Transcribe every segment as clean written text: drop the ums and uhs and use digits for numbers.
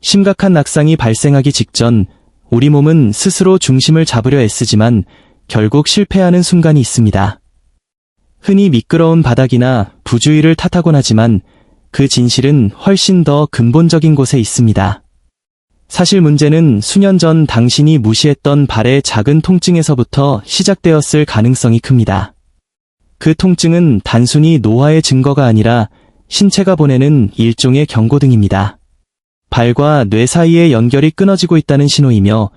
심각한 낙상이 발생하기 직전 우리 몸은 스스로 중심을 잡으려 애쓰지만 결국 실패하는 순간이 있습니다. 흔히 미끄러운 바닥이나 부주의를 탓하곤 하지만 그 진실은 훨씬 더 근본적인 곳에 있습니다. 사실 문제는 수년 전 당신이 무시했던 발의 작은 통증에서부터 시작되었을 가능성이 큽니다. 그 통증은 단순히 노화의 증거가 아니라 신체가 보내는 일종의 경고등입니다. 발과 뇌 사이의 연결이 끊어지고 있다는 신호이며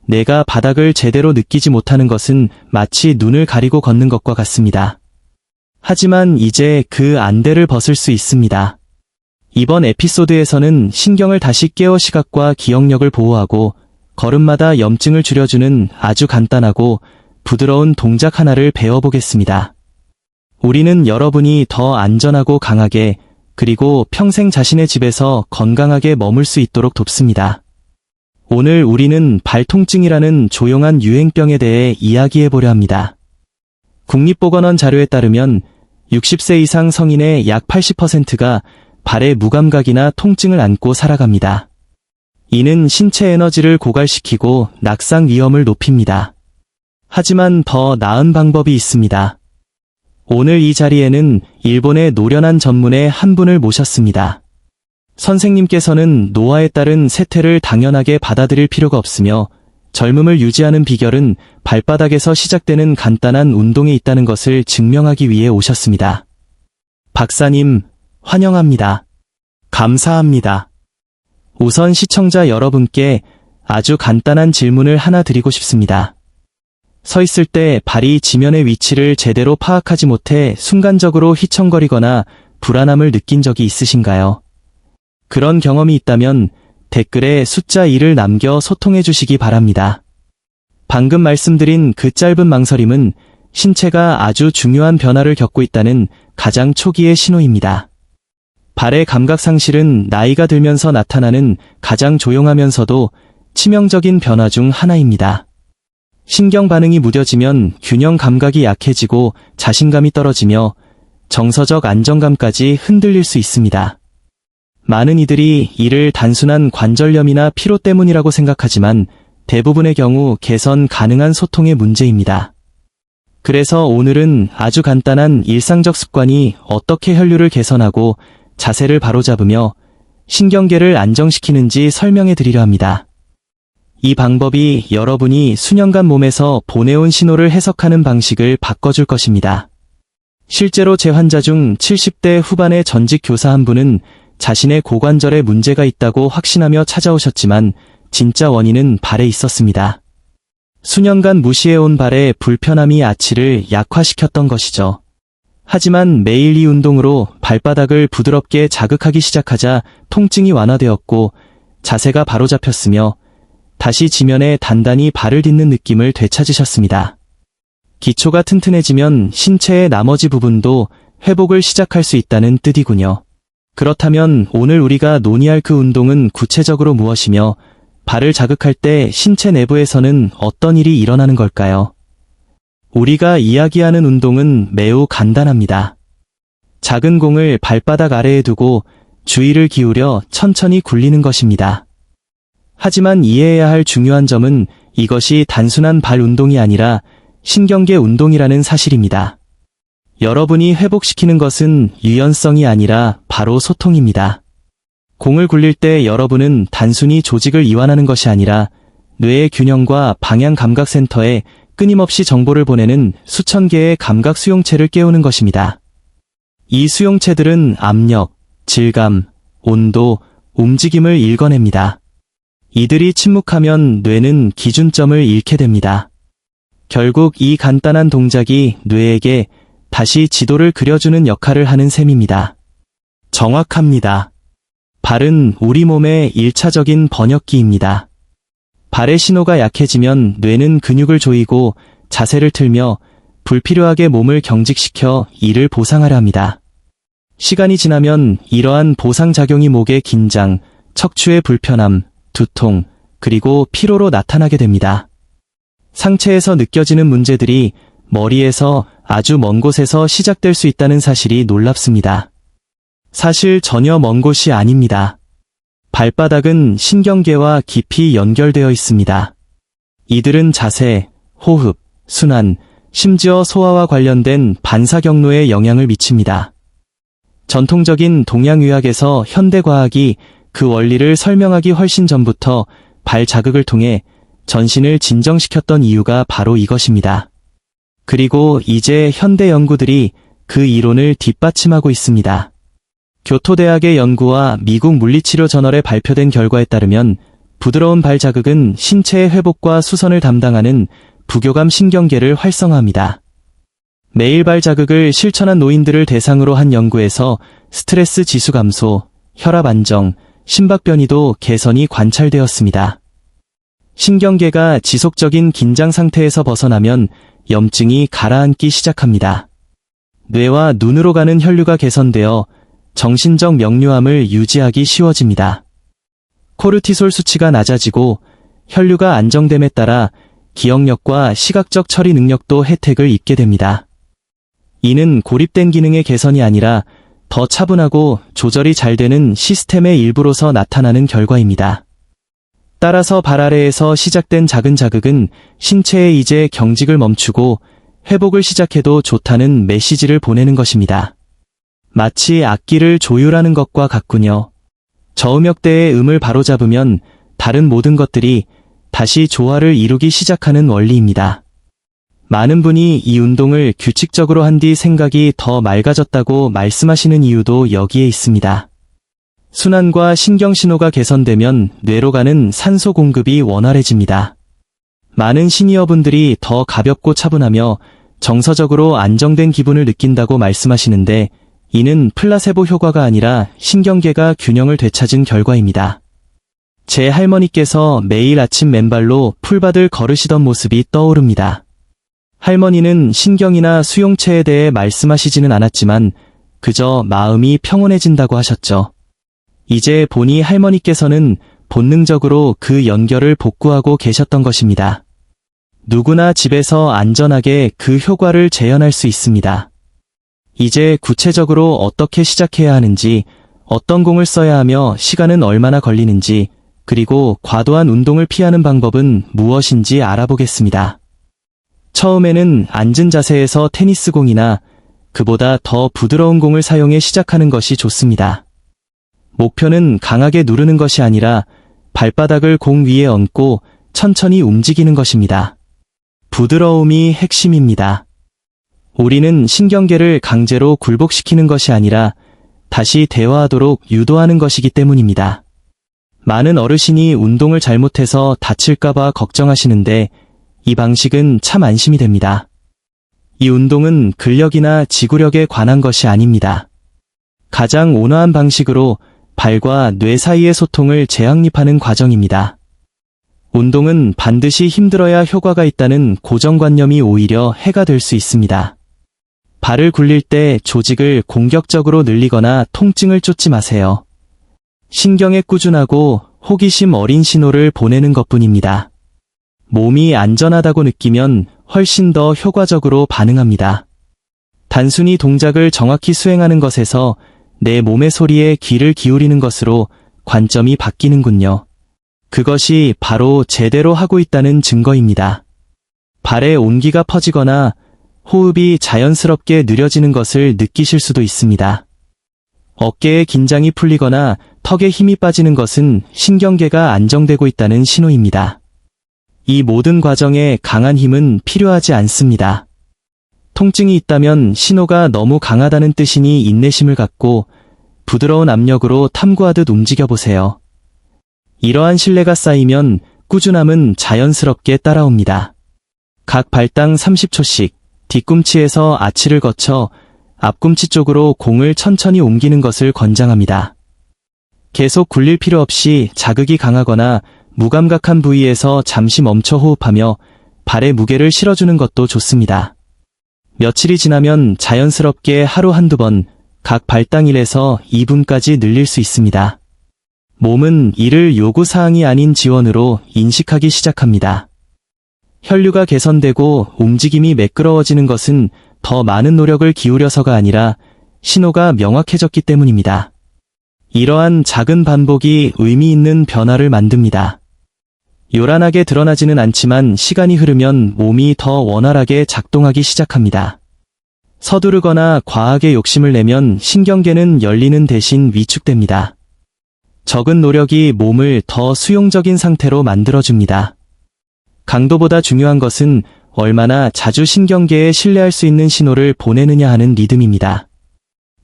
내가 바닥을 제대로 느끼지 못하는 것은 마치 눈을 가리고 걷는 것과 같습니다. 하지만 이제 그 안대를 벗을 수 있습니다. 이번 에피소드에서는 신경을 다시 깨워 시각과 기억력을 보호하고 걸음마다 염증을 줄여주는 아주 간단하고 부드러운 동작 하나를 배워보겠습니다. 우리는 여러분이 더 안전하고 강하게 그리고 평생 자신의 집에서 건강하게 머물 수 있도록 돕습니다. 오늘 우리는 발통증이라는 조용한 유행병에 대해 이야기해보려 합니다. 국립보건원 자료에 따르면 60세 이상 성인의 약 80%가 발의 무감각이나 통증을 안고 살아갑니다. 이는 신체 에너지를 고갈시키고 낙상 위험을 높입니다. 하지만 더 나은 방법이 있습니다. 오늘 이 자리에는 일본의 노련한 전문의 한 분을 모셨습니다. 선생님께서는 노화에 따른 쇠퇴를 당연하게 받아들일 필요가 없으며 젊음을 유지하는 비결은 발바닥에서 시작되는 간단한 운동에 있다는 것을 증명하기 위해 오셨습니다. 박사님, 환영합니다. 감사합니다. 우선 시청자 여러분께 아주 간단한 질문을 하나 드리고 싶습니다. 서 있을 때 발이 지면의 위치를 제대로 파악하지 못해 순간적으로 휘청거리거나 불안함을 느낀 적이 있으신가요? 그런 경험이 있다면 댓글에 숫자 2를 남겨 소통해 주시기 바랍니다. 방금 말씀드린 그 짧은 망설임은 신체가 아주 중요한 변화를 겪고 있다는 가장 초기의 신호입니다. 발의 감각 상실은 나이가 들면서 나타나는 가장 조용하면서도 치명적인 변화 중 하나입니다. 신경 반응이 무뎌지면 균형 감각이 약해지고 자신감이 떨어지며 정서적 안정감까지 흔들릴 수 있습니다. 많은 이들이 이를 단순한 관절염이나 피로 때문이라고 생각하지만 대부분의 경우 개선 가능한 소통의 문제입니다. 그래서 오늘은 아주 간단한 일상적 습관이 어떻게 혈류를 개선하고 자세를 바로잡으며 신경계를 안정시키는지 설명해 드리려 합니다. 이 방법이 여러분이 수년간 몸에서 보내온 신호를 해석하는 방식을 바꿔줄 것입니다. 실제로 제 환자 중 70대 후반의 전직 교사 한 분은 자신의 고관절에 문제가 있다고 확신하며 찾아오셨지만 진짜 원인은 발에 있었습니다. 수년간 무시해온 발의 불편함이 아치를 약화시켰던 것이죠. 하지만 매일 이 운동으로 발바닥을 부드럽게 자극하기 시작하자 통증이 완화되었고 자세가 바로 잡혔으며 다시 지면에 단단히 발을 딛는 느낌을 되찾으셨습니다. 기초가 튼튼해지면 신체의 나머지 부분도 회복을 시작할 수 있다는 뜻이군요. 그렇다면 오늘 우리가 논의할 그 운동은 구체적으로 무엇이며 발을 자극할 때 신체 내부에서는 어떤 일이 일어나는 걸까요? 우리가 이야기하는 운동은 매우 간단합니다. 작은 공을 발바닥 아래에 두고 주의를 기울여 천천히 굴리는 것입니다. 하지만 이해해야 할 중요한 점은 이것이 단순한 발 운동이 아니라 신경계 운동이라는 사실입니다. 여러분이 회복시키는 것은 유연성이 아니라 바로 소통입니다. 공을 굴릴 때 여러분은 단순히 조직을 이완하는 것이 아니라 뇌의 균형과 방향 감각 센터에 끊임없이 정보를 보내는 수천 개의 감각 수용체를 깨우는 것입니다. 이 수용체들은 압력, 질감, 온도, 움직임을 읽어냅니다. 이들이 침묵하면 뇌는 기준점을 잃게 됩니다. 결국 이 간단한 동작이 뇌에게 다시 지도를 그려주는 역할을 하는 셈입니다. 정확합니다. 발은 우리 몸의 1차적인 번역기입니다. 발의 신호가 약해지면 뇌는 근육을 조이고 자세를 틀며 불필요하게 몸을 경직시켜 이를 보상하려 합니다. 시간이 지나면 이러한 보상작용이 목의 긴장, 척추의 불편함, 두통, 그리고 피로로 나타나게 됩니다. 상체에서 느껴지는 문제들이 머리에서 아주 먼 곳에서 시작될 수 있다는 사실이 놀랍습니다. 사실 전혀 먼 곳이 아닙니다. 발바닥은 신경계와 깊이 연결되어 있습니다. 이들은 자세, 호흡, 순환, 심지어 소화와 관련된 반사 경로에 영향을 미칩니다. 전통적인 동양의학에서 현대과학이 그 원리를 설명하기 훨씬 전부터 발 자극을 통해 전신을 진정시켰던 이유가 바로 이것입니다. 그리고 이제 현대 연구들이 그 이론을 뒷받침하고 있습니다. 교토대학의 연구와 미국 물리치료 저널에 발표된 결과에 따르면 부드러운 발 자극은 신체의 회복과 수선을 담당하는 부교감 신경계를 활성화합니다. 매일 발 자극을 실천한 노인들을 대상으로 한 연구에서 스트레스 지수 감소, 혈압 안정, 심박 변이도 개선이 관찰되었습니다. 신경계가 지속적인 긴장 상태에서 벗어나면 염증이 가라앉기 시작합니다. 뇌와 눈으로 가는 혈류가 개선되어 정신적 명료함을 유지하기 쉬워집니다. 코르티솔 수치가 낮아지고 혈류가 안정됨에 따라 기억력과 시각적 처리 능력도 혜택을 입게 됩니다. 이는 고립된 기능의 개선이 아니라 더 차분하고 조절이 잘 되는 시스템의 일부로서 나타나는 결과입니다. 따라서 발 아래에서 시작된 작은 자극은 신체에 이제 경직을 멈추고 회복을 시작해도 좋다는 메시지를 보내는 것입니다. 마치 악기를 조율하는 것과 같군요. 저음역대의 음을 바로잡으면 다른 모든 것들이 다시 조화를 이루기 시작하는 원리입니다. 많은 분이 이 운동을 규칙적으로 한 뒤 생각이 더 맑아졌다고 말씀하시는 이유도 여기에 있습니다. 순환과 신경신호가 개선되면 뇌로 가는 산소 공급이 원활해집니다. 많은 시니어분들이 더 가볍고 차분하며 정서적으로 안정된 기분을 느낀다고 말씀하시는데 이는 플라세보 효과가 아니라 신경계가 균형을 되찾은 결과입니다. 제 할머니께서 매일 아침 맨발로 풀밭을 걸으시던 모습이 떠오릅니다. 할머니는 신경이나 수용체에 대해 말씀하시지는 않았지만 그저 마음이 평온해진다고 하셨죠. 이제 보니 할머니께서는 본능적으로 그 연결을 복구하고 계셨던 것입니다. 누구나 집에서 안전하게 그 효과를 재현할 수 있습니다. 이제 구체적으로 어떻게 시작해야 하는지, 어떤 공을 써야 하며 시간은 얼마나 걸리는지, 그리고 과도한 운동을 피하는 방법은 무엇인지 알아보겠습니다. 처음에는 앉은 자세에서 테니스 공이나 그보다 더 부드러운 공을 사용해 시작하는 것이 좋습니다. 목표는 강하게 누르는 것이 아니라 발바닥을 공 위에 얹고 천천히 움직이는 것입니다. 부드러움이 핵심입니다. 우리는 신경계를 강제로 굴복시키는 것이 아니라 다시 대화하도록 유도하는 것이기 때문입니다. 많은 어르신이 운동을 잘못해서 다칠까봐 걱정하시는데 이 방식은 참 안심이 됩니다. 이 운동은 근력이나 지구력에 관한 것이 아닙니다. 가장 온화한 방식으로 발과 뇌 사이의 소통을 재확립하는 과정입니다. 운동은 반드시 힘들어야 효과가 있다는 고정관념이 오히려 해가 될 수 있습니다. 발을 굴릴 때 조직을 공격적으로 늘리거나 통증을 쫓지 마세요. 신경에 꾸준하고 호기심 어린 신호를 보내는 것뿐입니다. 몸이 안전하다고 느끼면 훨씬 더 효과적으로 반응합니다. 단순히 동작을 정확히 수행하는 것에서 내 몸의 소리에 귀를 기울이는 것으로 관점이 바뀌는군요. 그것이 바로 제대로 하고 있다는 증거입니다. 발에 온기가 퍼지거나 호흡이 자연스럽게 느려지는 것을 느끼실 수도 있습니다. 어깨의 긴장이 풀리거나 턱에 힘이 빠지는 것은 신경계가 안정되고 있다는 신호입니다. 이 모든 과정에 강한 힘은 필요하지 않습니다. 통증이 있다면 신호가 너무 강하다는 뜻이니 인내심을 갖고 부드러운 압력으로 탐구하듯 움직여보세요. 이러한 신뢰가 쌓이면 꾸준함은 자연스럽게 따라옵니다. 각 발당 30초씩 뒤꿈치에서 아치를 거쳐 앞꿈치 쪽으로 공을 천천히 옮기는 것을 권장합니다. 계속 굴릴 필요 없이 자극이 강하거나 무감각한 부위에서 잠시 멈춰 호흡하며 발에 무게를 실어주는 것도 좋습니다. 며칠이 지나면 자연스럽게 하루 한두 번 각 발당 1에서 2분까지 늘릴 수 있습니다. 몸은 이를 요구사항이 아닌 지원으로 인식하기 시작합니다. 혈류가 개선되고 움직임이 매끄러워지는 것은 더 많은 노력을 기울여서가 아니라 신호가 명확해졌기 때문입니다. 이러한 작은 반복이 의미 있는 변화를 만듭니다. 요란하게 드러나지는 않지만 시간이 흐르면 몸이 더 원활하게 작동하기 시작합니다. 서두르거나 과하게 욕심을 내면 신경계는 열리는 대신 위축됩니다. 적은 노력이 몸을 더 수용적인 상태로 만들어줍니다. 강도보다 중요한 것은 얼마나 자주 신경계에 신뢰할 수 있는 신호를 보내느냐 하는 리듬입니다.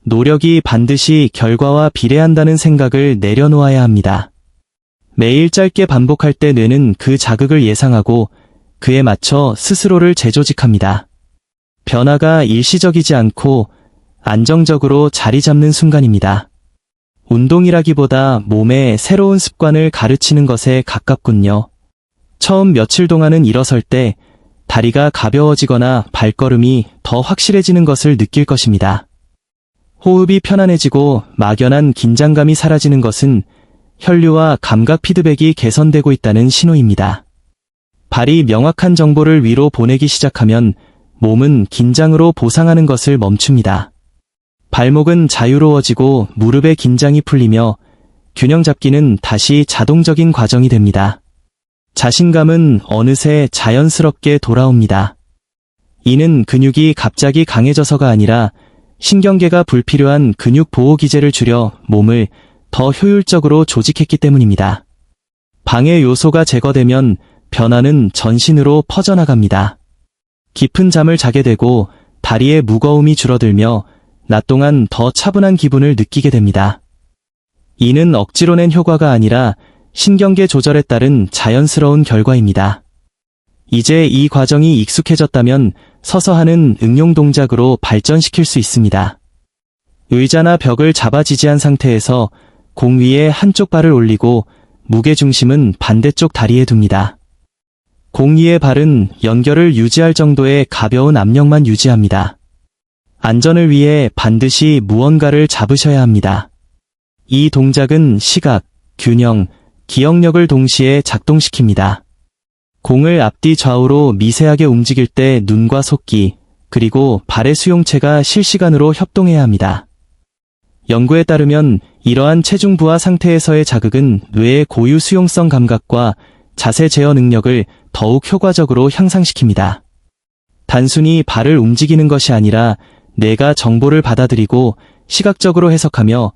노력이 반드시 결과와 비례한다는 생각을 내려놓아야 합니다. 매일 짧게 반복할 때 뇌는 그 자극을 예상하고 그에 맞춰 스스로를 재조직합니다. 변화가 일시적이지 않고 안정적으로 자리 잡는 순간입니다. 운동이라기보다 몸에 새로운 습관을 가르치는 것에 가깝군요. 처음 며칠 동안은 일어설 때 다리가 가벼워지거나 발걸음이 더 확실해지는 것을 느낄 것입니다. 호흡이 편안해지고 막연한 긴장감이 사라지는 것은 혈류와 감각 피드백이 개선되고 있다는 신호입니다. 발이 명확한 정보를 위로 보내기 시작하면 몸은 긴장으로 보상하는 것을 멈춥니다. 발목은 자유로워지고 무릎의 긴장이 풀리며 균형 잡기는 다시 자동적인 과정이 됩니다. 자신감은 어느새 자연스럽게 돌아옵니다. 이는 근육이 갑자기 강해져서가 아니라 신경계가 불필요한 근육 보호 기제를 줄여 몸을 더 효율적으로 조직했기 때문입니다. 방해 요소가 제거되면 변화는 전신으로 퍼져나갑니다. 깊은 잠을 자게 되고 다리의 무거움이 줄어들며 낮 동안 더 차분한 기분을 느끼게 됩니다. 이는 억지로 낸 효과가 아니라 신경계 조절에 따른 자연스러운 결과입니다. 이제 이 과정이 익숙해졌다면 서서 하는 응용 동작으로 발전시킬 수 있습니다. 의자나 벽을 잡아 지지한 상태에서 공 위에 한쪽 발을 올리고 무게중심은 반대쪽 다리에 둡니다. 공 위의 발은 연결을 유지할 정도의 가벼운 압력만 유지합니다. 안전을 위해 반드시 무언가를 잡으셔야 합니다. 이 동작은 시각, 균형, 기억력을 동시에 작동시킵니다. 공을 앞뒤 좌우로 미세하게 움직일 때 눈과 속기, 그리고 발의 수용체가 실시간으로 협동해야 합니다. 연구에 따르면 이러한 체중 부하 상태에서의 자극은 뇌의 고유 수용성 감각과 자세 제어 능력을 더욱 효과적으로 향상시킵니다. 단순히 발을 움직이는 것이 아니라 뇌가 정보를 받아들이고 시각적으로 해석하며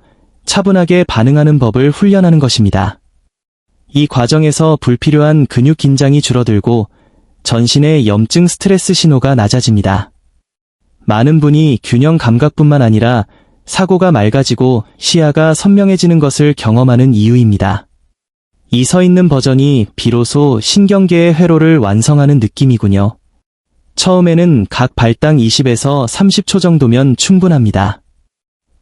차분하게 반응하는 법을 훈련하는 것입니다. 이 과정에서 불필요한 근육 긴장이 줄어들고 전신의 염증 스트레스 신호가 낮아집니다. 많은 분이 균형 감각뿐만 아니라 사고가 맑아지고 시야가 선명해지는 것을 경험하는 이유입니다. 이 서 있는 버전이 비로소 신경계의 회로를 완성하는 느낌이군요. 처음에는 각 발당 20에서 30초 정도면 충분합니다.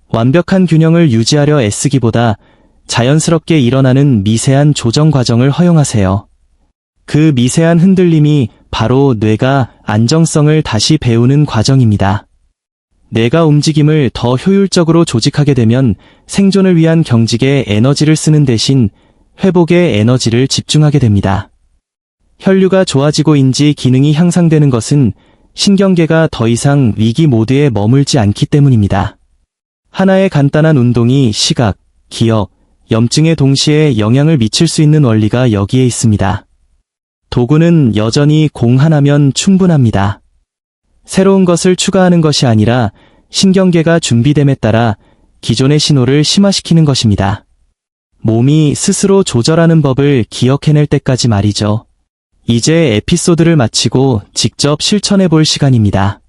완벽한 균형을 유지하려 애쓰기보다 자연스럽게 일어나는 미세한 조정 과정을 허용하세요. 그 미세한 흔들림이 바로 뇌가 안정성을 다시 배우는 과정입니다. 뇌가 움직임을 더 효율적으로 조직하게 되면 생존을 위한 경직에 에너지를 쓰는 대신 회복에 에너지를 집중하게 됩니다. 혈류가 좋아지고 인지 기능이 향상되는 것은 신경계가 더 이상 위기 모드에 머물지 않기 때문입니다. 하나의 간단한 운동이 시각, 기억, 염증에 동시에 영향을 미칠 수 있는 원리가 여기에 있습니다. 도구는 여전히 공 하나면 충분합니다. 새로운 것을 추가하는 것이 아니라 신경계가 준비됨에 따라 기존의 신호를 심화시키는 것입니다. 몸이 스스로 조절하는 법을 기억해낼 때까지 말이죠. 이제 에피소드를 마치고 직접 실천해 볼 시간입니다.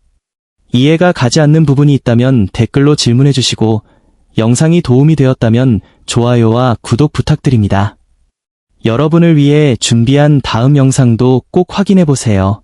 이해가 가지 않는 부분이 있다면 댓글로 질문해 주시고 영상이 도움이 되었다면 좋아요와 구독 부탁드립니다. 여러분을 위해 준비한 다음 영상도 꼭 확인해 보세요.